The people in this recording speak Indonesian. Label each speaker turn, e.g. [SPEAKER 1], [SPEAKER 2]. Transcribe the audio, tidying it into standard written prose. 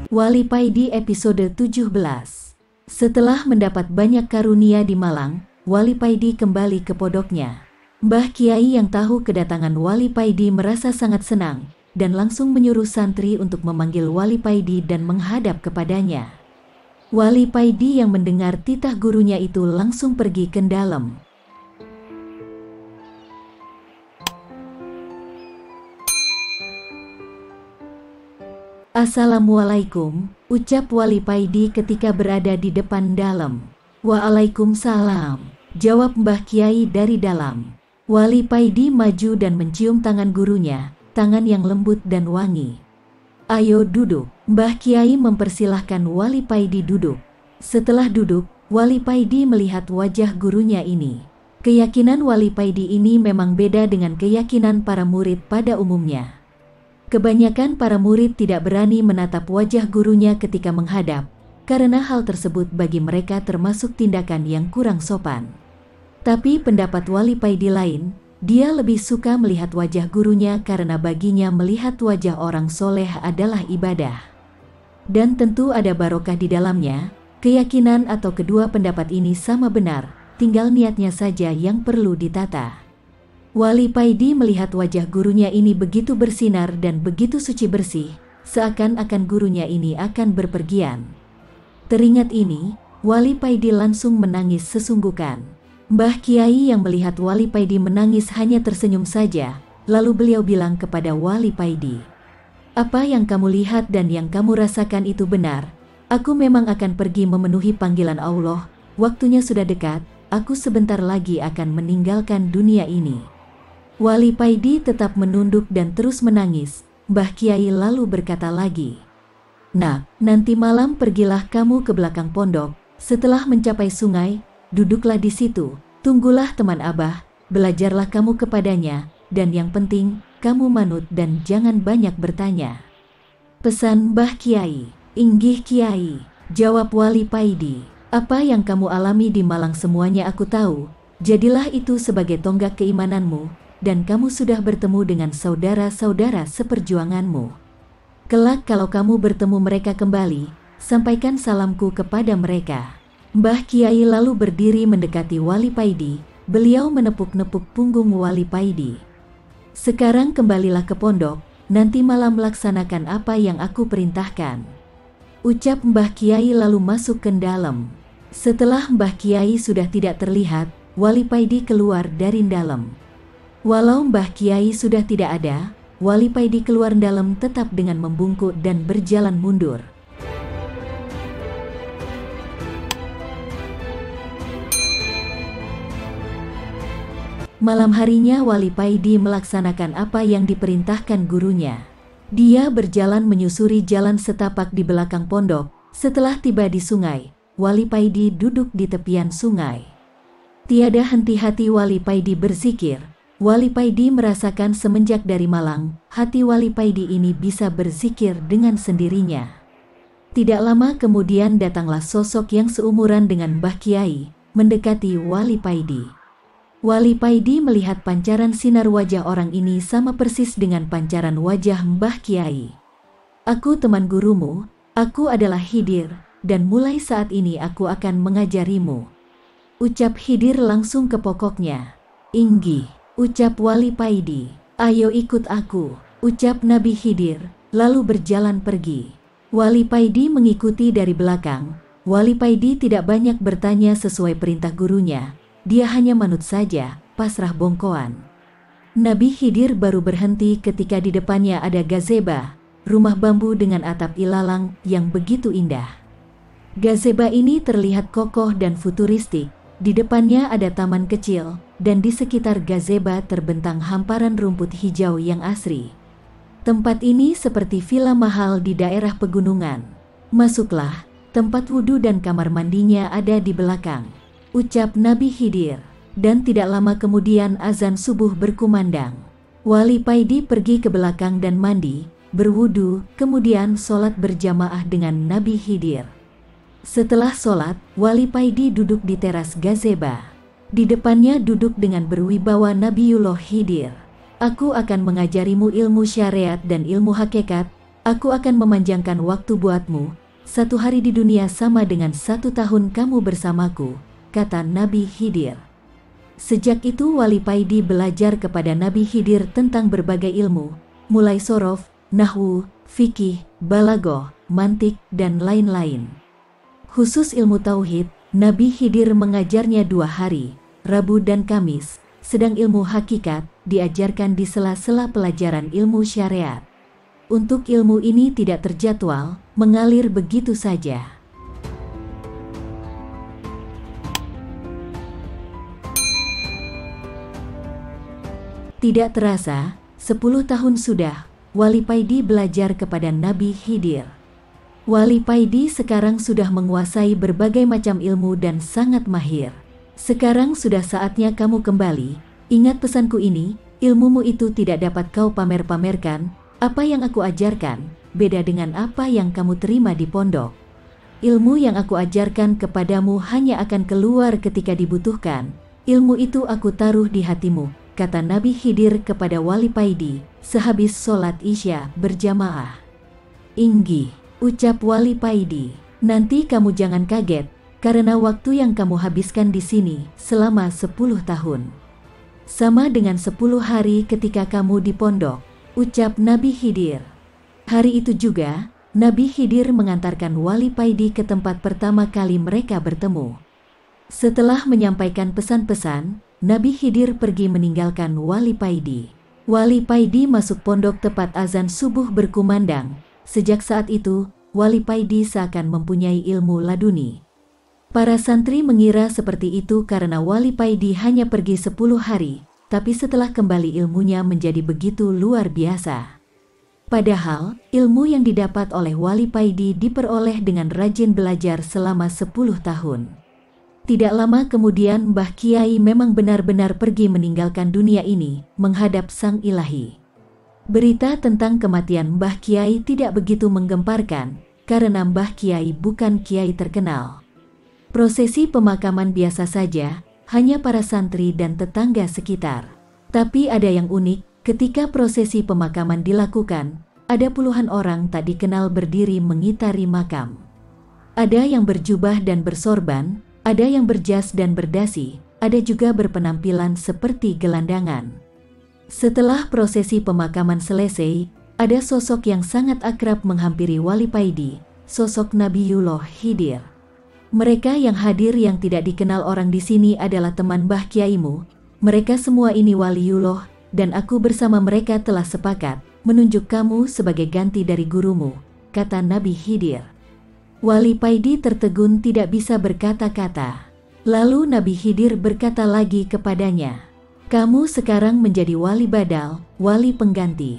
[SPEAKER 1] Wali Paidi episode 17. Setelah mendapat banyak karunia di Malang, Wali Paidi kembali ke pondoknya. Mbah Kiai yang tahu kedatangan Wali Paidi merasa sangat senang, dan langsung menyuruh santri untuk memanggil Wali Paidi dan menghadap kepadanya. Wali Paidi yang mendengar titah gurunya itu langsung pergi ke dalam. Assalamualaikum, ucap Wali Paidi ketika berada di depan dalam. Waalaikumsalam, jawab Mbah Kiai dari dalam. Wali Paidi maju dan mencium tangan gurunya, tangan yang lembut dan wangi. Ayo duduk, Mbah Kiai mempersilahkan Wali Paidi duduk. Setelah duduk, Wali Paidi melihat wajah gurunya ini. Keyakinan Wali Paidi ini memang beda dengan keyakinan para murid pada umumnya. Kebanyakan para murid tidak berani menatap wajah gurunya ketika menghadap, karena hal tersebut bagi mereka termasuk tindakan yang kurang sopan. Tapi pendapat Wali Paidi lain, dia lebih suka melihat wajah gurunya karena baginya melihat wajah orang soleh adalah ibadah. Dan tentu ada barokah di dalamnya. Keyakinan atau kedua pendapat ini sama benar, tinggal niatnya saja yang perlu ditata. Wali Paidi melihat wajah gurunya ini begitu bersinar dan begitu suci bersih, seakan-akan gurunya ini akan berpergian. Teringat ini, Wali Paidi langsung menangis sesungguhkan. Mbah Kiai yang melihat Wali Paidi menangis hanya tersenyum saja, lalu beliau bilang kepada Wali Paidi, "Apa yang kamu lihat dan yang kamu rasakan itu benar. Aku memang akan pergi memenuhi panggilan Allah, waktunya sudah dekat, aku sebentar lagi akan meninggalkan dunia ini." Wali Paidi tetap menunduk dan terus menangis. Mbah Kiai lalu berkata lagi, "Nak, nanti malam pergilah kamu ke belakang pondok. Setelah mencapai sungai, duduklah di situ. Tunggulah teman Abah, belajarlah kamu kepadanya, dan yang penting, kamu manut dan jangan banyak bertanya." Pesan Mbah Kiai. "Inggih Kiai," jawab Wali Paidi. "Apa yang kamu alami di Malang semuanya aku tahu. Jadilah itu sebagai tonggak keimananmu, dan kamu sudah bertemu dengan saudara-saudara seperjuanganmu. Kelak kalau kamu bertemu mereka kembali, sampaikan salamku kepada mereka." Mbah Kiai lalu berdiri mendekati Wali Paidi, beliau menepuk-nepuk punggung Wali Paidi. "Sekarang kembalilah ke pondok, nanti malam laksanakan apa yang aku perintahkan," ucap Mbah Kiai lalu masuk ke dalam. Setelah Mbah Kiai sudah tidak terlihat, Wali Paidi keluar dari dalam. Walau Mbah Kiai sudah tidak ada, Wali Paidi keluar dalam tetap dengan membungkuk dan berjalan mundur. Malam harinya Wali Paidi melaksanakan apa yang diperintahkan gurunya. Dia berjalan menyusuri jalan setapak di belakang pondok. Setelah tiba di sungai, Wali Paidi duduk di tepian sungai. Tiada henti-hati Wali Paidi berzikir. Wali Paidi merasakan semenjak dari Malang, hati Wali Paidi ini bisa berzikir dengan sendirinya. Tidak lama kemudian datanglah sosok yang seumuran dengan Mbah Kiai, mendekati Wali Paidi. Wali Paidi melihat pancaran sinar wajah orang ini sama persis dengan pancaran wajah Mbah Kiai. "Aku teman gurumu, aku adalah Hidir, dan mulai saat ini aku akan mengajarimu," ucap Hidir langsung ke pokoknya. "Inggih," ucap Wali Paidi. "Ayo ikut aku," ucap Nabi Hidir, lalu berjalan pergi. Wali Paidi mengikuti dari belakang. Wali Paidi tidak banyak bertanya sesuai perintah gurunya. Dia hanya manut saja, pasrah bongkoan. Nabi Hidir baru berhenti ketika di depannya ada gazeba, rumah bambu dengan atap ilalang yang begitu indah. Gazeba ini terlihat kokoh dan futuristik. Di depannya ada taman kecil, dan di sekitar gazeba terbentang hamparan rumput hijau yang asri. Tempat ini seperti villa mahal di daerah pegunungan. "Masuklah, tempat wudhu dan kamar mandinya ada di belakang," ucap Nabi Hidir. Dan tidak lama kemudian azan subuh berkumandang. Wali Paidi pergi ke belakang dan mandi, berwudhu, kemudian sholat berjamaah dengan Nabi Hidir. Setelah sholat, Wali Paidi duduk di teras gazeba. Di depannya duduk dengan berwibawa Nabiullah Hidir. "Aku akan mengajarimu ilmu syariat dan ilmu hakikat, Aku akan memanjangkan waktu buatmu. 1 hari di dunia sama dengan 1 tahun kamu bersamaku, kata Nabi Khidir. Sejak itu Wali Paidi belajar kepada Nabi Khidir tentang berbagai ilmu, mulai sorof, nahwu, fikih, balaghah, mantik, dan lain-lain. Khusus ilmu tauhid, Nabi Khidir mengajarnya 2 hari, Rabu dan Kamis, sedang ilmu hakikat diajarkan di sela-sela pelajaran ilmu syariat. Untuk ilmu ini tidak terjadwal, mengalir begitu saja. Tidak terasa, 10 tahun sudah, Wali Paidi belajar kepada Nabi Khidir. Wali Paidi sekarang sudah menguasai berbagai macam ilmu dan sangat mahir. Sekarang sudah saatnya kamu kembali. Ingat pesanku ini, ilmumu itu tidak dapat kau pamer-pamerkan. Apa yang aku ajarkan, beda dengan apa yang kamu terima di pondok. Ilmu yang aku ajarkan kepadamu hanya akan keluar ketika dibutuhkan. Ilmu itu aku taruh di hatimu, kata Nabi Khidir kepada Wali Paidi, sehabis sholat Isya berjamaah. Inggih, ucap Wali Paidi, nanti kamu jangan kaget, karena waktu yang kamu habiskan di sini selama 10 tahun. Sama dengan 10 hari ketika kamu di pondok, ucap Nabi Khidir. Hari itu juga, Nabi Khidir mengantarkan Wali Paidi ke tempat pertama kali mereka bertemu. Setelah menyampaikan pesan-pesan, Nabi Khidir pergi meninggalkan Wali Paidi. Wali Paidi masuk pondok tepat azan subuh berkumandang. Sejak saat itu, Wali Paidi seakan mempunyai ilmu laduni. Para santri mengira seperti itu karena Wali Paidi hanya pergi 10 hari, tapi setelah kembali ilmunya menjadi begitu luar biasa. Padahal, ilmu yang didapat oleh Wali Paidi diperoleh dengan rajin belajar selama 10 tahun. Tidak lama kemudian Mbah Kiai memang benar-benar pergi meninggalkan dunia ini, menghadap Sang Ilahi. Berita tentang kematian Mbah Kiai tidak begitu menggemparkan, karena Mbah Kiai bukan kiai terkenal. Prosesi pemakaman biasa saja, hanya para santri dan tetangga sekitar. Tapi ada yang unik, ketika prosesi pemakaman dilakukan, ada puluhan orang tak dikenal berdiri mengitari makam. Ada yang berjubah dan bersorban, ada yang berjas dan berdasi, ada juga berpenampilan seperti gelandangan. Setelah prosesi pemakaman selesai, ada sosok yang sangat akrab menghampiri Wali Paidi, sosok Nabiullah Khidir. Mereka yang hadir yang tidak dikenal orang di sini adalah teman Mbah Kiaimu. Mereka semua ini waliullah, dan aku bersama mereka telah sepakat menunjuk kamu sebagai ganti dari gurumu, kata Nabi Khidir. Wali Paidi tertegun tidak bisa berkata-kata. Lalu Nabi Khidir berkata lagi kepadanya, kamu sekarang menjadi wali badal, wali pengganti.